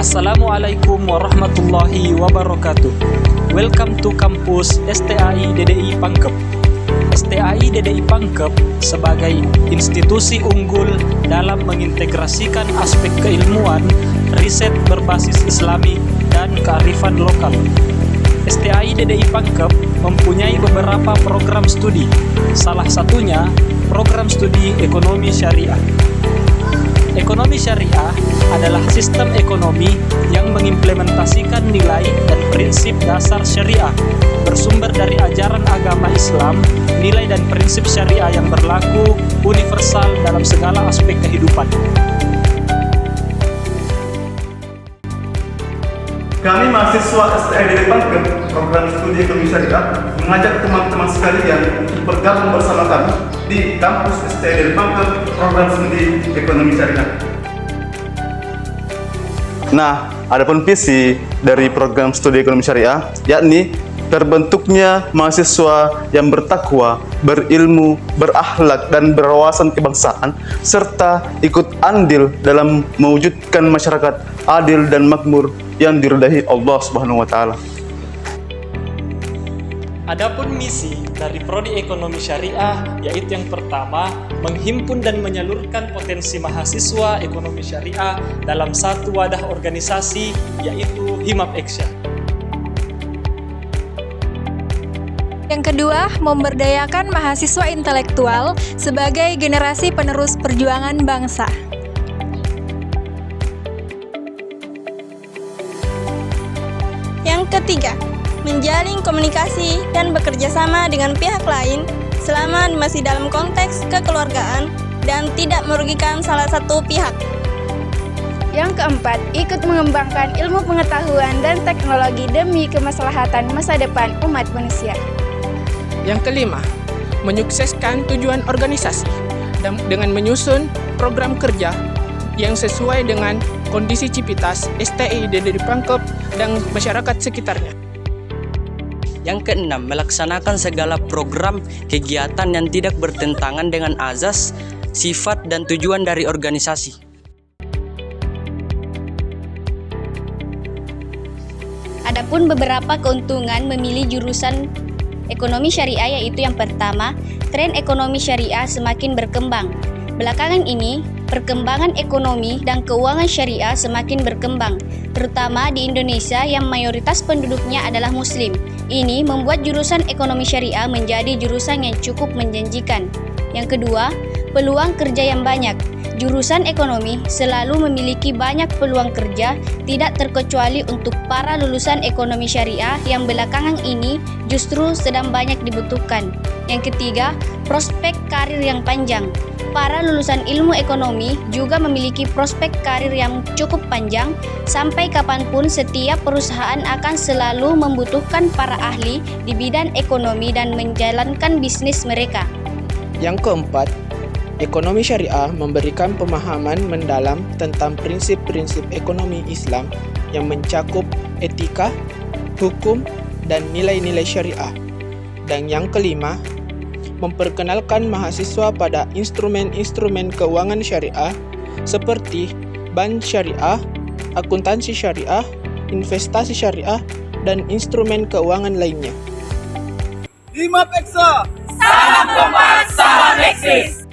Assalamualaikum warahmatullahi wabarakatuh. Welcome to kampus STAI DDI Pangkep. STAI DDI Pangkep sebagai institusi unggul dalam mengintegrasikan aspek keilmuan, riset berbasis Islami, dan kearifan lokal. STAI DDI Pangkep mempunyai beberapa program studi, salah satunya program studi ekonomi syariah. Ekonomi syariah adalah sistem ekonomi yang mengimplementasikan nilai dan prinsip dasar syariah, bersumber dari ajaran agama Islam, nilai dan prinsip syariah yang berlaku universal dalam segala aspek kehidupan. Kami mahasiswa STAI DDI Pangkep, program studi ekonomi syariah, mengajak teman-teman sekalian untuk bergabung bersama kami di kampus STAI DDI Pangkep, program studi ekonomi syariah. Nah, adapun visi dari program studi ekonomi syariah, yakni terbentuknya mahasiswa yang bertakwa, berilmu, berakhlak, dan berwawasan kebangsaan, serta ikut andil dalam mewujudkan masyarakat adil dan makmur yang diridai Allah Subhanahu wa Ta'ala. Adapun misi dari Prodi Ekonomi Syariah yaitu yang pertama, menghimpun dan menyalurkan potensi mahasiswa ekonomi syariah dalam satu wadah organisasi yaitu Himap Action. Yang kedua, memberdayakan mahasiswa intelektual sebagai generasi penerus perjuangan bangsa. Yang ketiga, menjalin komunikasi dan bekerja sama dengan pihak lain selama masih dalam konteks kekeluargaan dan tidak merugikan salah satu pihak. Yang keempat, ikut mengembangkan ilmu pengetahuan dan teknologi demi kemaslahatan masa depan umat manusia. Yang kelima, menyukseskan tujuan organisasi dengan menyusun program kerja yang sesuai dengan kondisi civitas STAI DDI Pangkep dan masyarakat sekitarnya. Yang keenam, melaksanakan segala program kegiatan yang tidak bertentangan dengan azas, sifat, dan tujuan dari organisasi. Adapun beberapa keuntungan memilih jurusan ekonomi syariah yaitu yang pertama, tren ekonomi syariah semakin berkembang. Belakangan ini, perkembangan ekonomi dan keuangan syariah semakin berkembang, terutama di Indonesia yang mayoritas penduduknya adalah Muslim. Ini membuat jurusan ekonomi syariah menjadi jurusan yang cukup menjanjikan. Yang kedua, peluang kerja yang banyak. Jurusan ekonomi selalu memiliki banyak peluang kerja, tidak terkecuali untuk para lulusan ekonomi syariah yang belakangan ini justru sedang banyak dibutuhkan. Yang ketiga, prospek karir yang panjang. Para lulusan ilmu ekonomi juga memiliki prospek karir yang cukup panjang. Sampai kapanpun setiap perusahaan akan selalu membutuhkan para ahli di bidang ekonomi dan menjalankan bisnis mereka. Yang keempat, ekonomi syariah memberikan pemahaman mendalam tentang prinsip-prinsip ekonomi Islam yang mencakup etika, hukum, dan nilai-nilai syariah. Dan yang kelima, memperkenalkan mahasiswa pada instrumen-instrumen keuangan syariah seperti bank syariah, akuntansi syariah, investasi syariah, dan instrumen keuangan lainnya. Himap Action! Salam kompak, salam eksis!